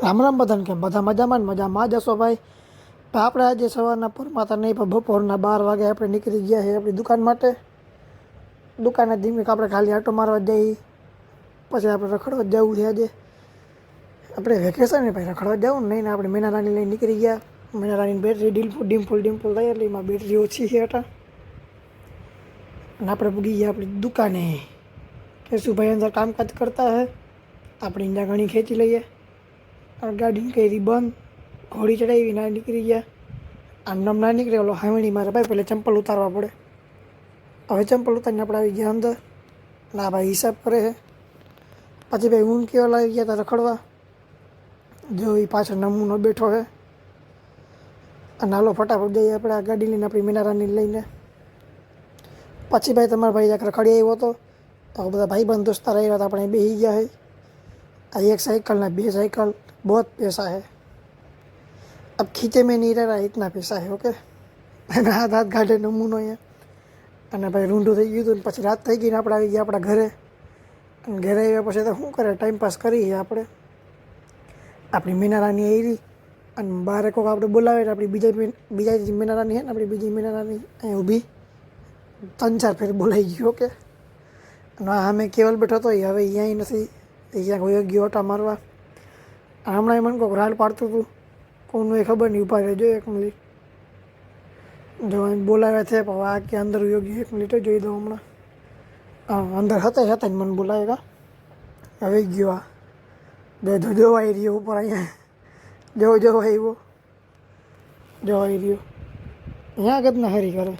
રામ રામ બધાને, કેમ બધા મજામાં ને મજામાં જ હશો ભાઈ. તો આપણે આજે સવારના પરમાતા નહીં પણ બપોરના 12 વાગે આપણે નીકળી ગયા છે આપણી દુકાન માટે. દુકાને ધીમે આપણે ખાલી આટો મારવા જઈએ, પછી આપણે રખડવા જવું છે. આજે આપણે વેકેશન ને ભાઈ રખડવા જવું નહીં ને આપણે મેનારાની લઈને નીકળી ગયા. મેનારાની બેટરી ડીમફુલ થઈ એટલે એમાં બેટરી ઓછી છે હતા. અને આપણે પૂગી ગયા આપણી દુકાને. કેશુભાઈ અંદર કામકાજ કરતા હે, આપણે અહીંયા ઘણી ખેંચી લઈએ. ગાડી કરી બંધ, ઘોડી ચડાવી ના નીકળી ગયા. આમ ના નીકળે ઓલો હાવણી મારે ભાઈ, પહેલાં ચંપલ ઉતારવા પડે. હવે ચંપલ ઉતારીને આપણે આવી ગયા અંદર. ના ભાઈ હિસાબ કરે છે. પછી ભાઈ ઊન કેવા લાવી ગયા હતા રખડવા. જો એ પાછળ નમૂનો બેઠો છે. અને હાલો ફટાફટ જઈએ આપણે આ ગાડી લઈને આપણી મેનારાની લઈને. પછી ભાઈ તમારા ભાઈ જ્યાં રખડી આવ્યો હતો તો બધા ભાઈબંધ દોસ્તાર આવ્યા હતા, આપણે બેસી ગયા છે. આ એક साइकिल ना 2 साइकिल बहुत पैसा है. अब खींचे में नहीं रहा, इतना पैसा है. ओके हाथ हाथ गाढ़े नमूनो है. અને ભાઈ રૂંઢું થઈ ગયું હતું ને પછી રાત થઈ ગઈ ને આપણે આવી ગયા આપણા ઘરે. અને ઘરે આવ્યા પછી તો શું કરે, ટાઈમપાસ કરીએ આપણે. આપણી મેનારાની આવી અને બહાર કોઈક આપણે બોલાવે આપણી બીજા મેનારાની છે ને, આપણી બીજી મેનારાની અહીં ઊભી 3-4 ફેર બોલાઈ ગયું. ઓકે અને અમે કેવલ બેઠો હતો, હવે અહીંયા નથી, અહીંયા કોઈ ગયો ઓટા મારવા. હમણાં એ મને કોઈક રાડ પાડતું હતું, કોનું એ ખબર નહીં. ઊભા રહેજો એક મિનિટ, જો બોલાવ્યા છે પણ આ કે અંદર યોગી, એક મિનિટ જોઈ દઉં હમણાં. અંદર હતા ને મને બોલાવ્યા, હવે ગયો. આ જો આવી રહ્યો ઉપર, અહીંયા જો આવ્યો, જો આવી રહ્યો. અહીંયા આગળ ના હરી કરે,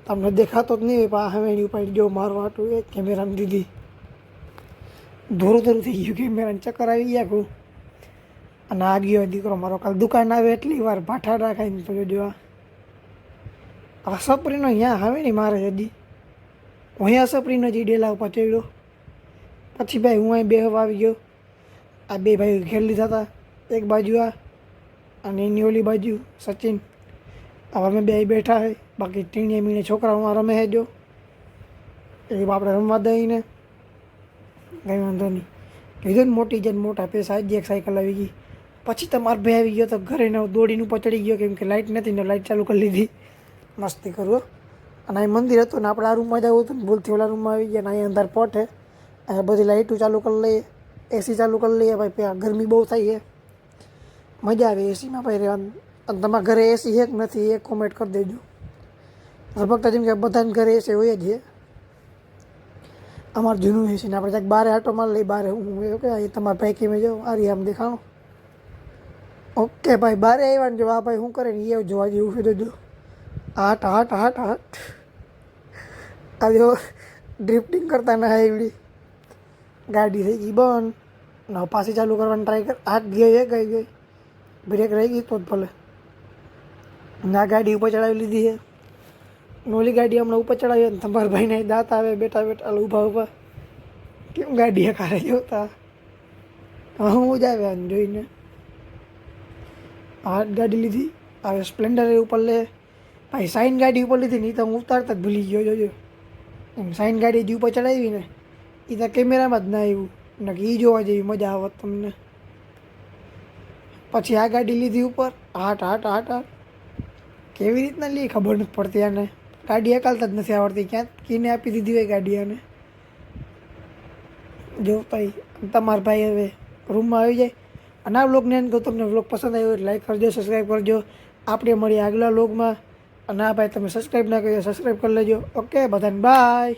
તમને દેખાતો જ નહીં. પણ હવે એની ઉપાડી જો મારવા હાટું એ કેમેરામાં દીધી. ધોરું થઈ ગયું કેમેરાને, ચક્કર આવી ગયા કહું. અને આ ગયો દીકરો મારો, કાલ દુકાન આવે એટલી વાર ભાઠા રાખાઈને તો જોવા. આ સપરીનો અહીંયા હવે નહીં મારે હજી. અહીંયા સપરીનો જે ડેલા ઉપર ચડ્યો. પછી ભાઈ હું અહીં બેહવા આવી ગયો. આ બે ભાઈ ખેલ લીધા હતા, એક બાજુ આ અને એની ઓલી બાજુ સચિન. હવે અમે બે બેઠા હોય, બાકી ટીણીએ મીણે છોકરાઓમાં રમે છે. જો એ આપણે રમવા દઈને કંઈ વાંધો નહીં. કીધું ને મોટી જઈને મોટા પૈસા. જ એક સાયકલ આવી ગઈ. પછી તમારો ભાઈ આવી ગયો તો ઘરે ને દોડીને ઉપર ચડી ગયો, કેમ કે લાઇટ નથી ને લાઇટ ચાલુ કરી લીધી. મસ્તી કરવો. અને અહીં મંદિર હતું ને આપણે આ રૂમમાં જવું હતું ને ભૂલથી ઓલા રૂમમાં આવી ગયા. ને અહીં અંદર પોટ છે, અહીંયા બધી લાઇટો ચાલુ કરી લઈએ, એસી ચાલુ કરી લઈએ. ભાઈ ગરમી બહુ થાય છે, મજા આવે એસીમાં ભાઈ રહેવાનું. અને તમારા ઘરે એસી છે કે નથી એ કોમેન્ટ કરી દેજો. ફક્ત જેમ કે બધાને ઘરે એસી હોય જ છે. અમારું જૂનું એસી ને આપણે ક્યાંક બારે આટો માર લઈ. બારે હું ઓકે, અહીં તમારા ભાઈ કેમે જાઓ, આરી આમ દેખાણો. ઓકે ભાઈ બારે આવ્યા ને જો આ ભાઈ શું કરે ને એ જોવા જેવું છે. જોજો હાટ હાટ હાટ હાટ આ જો ડ્રિફ્ટિંગ કરતા ના એવડી ગાડી થઈ ગઈ બંધ. ને પાછી ચાલુ કરવાની ટ્રાય કર, હાથ ગઈ બ્રેક રહી ગઈ તો જ ભલે. ના ગાડી ઉપર ચડાવી લીધી છે. નોલી ગાડી હમણાં ઉપર ચડાવી ને તમારા ભાઈને દાંત આવે બેઠા ઊભા કેમ ગાડી હકારે જોતા. હું જ આવ્યા જોઈને. હાથ ગાડી લીધી, હવે સ્પ્લેન્ડર ઉપર લે ભાઈ. સાઈન ગાડી ઉપર લીધી ને એ તો હું ઉતારતા જ ભૂલી ગયો. જોજો એમ સાઈન ગાડી જે ઉપર ચડાવી ને એ તો કેમેરામાં જ ના આવ્યું ને, કે એ જોવા જેવી મજા આવત તમને. પછી આ ગાડી લીધી ઉપર, હાટ હાટ હાટ હાટ કેવી રીતના લે ખબર નથી પડતી. આને ગાડી હકાલતા જ નથી આવડતી, ક્યાં કીને આપી દીધી હોય ગાડી આને. જો ભાઈ તમારા ભાઈ હવે રૂમમાં આવી જાય. અને આ વ્લોગને એમ કહું તમને વ્લોગ પસંદ આવ્યો હોય લાઈક કરજો, સબસ્ક્રાઈબ કરજો. આપણે મળીએ આગલા વ્લોગમાં. અને આ ભાઈ તમે સબસ્ક્રાઈબ ના કર્યો સબસ્ક્રાઈબ કરી લેજો. ઓકે બધાને બાય.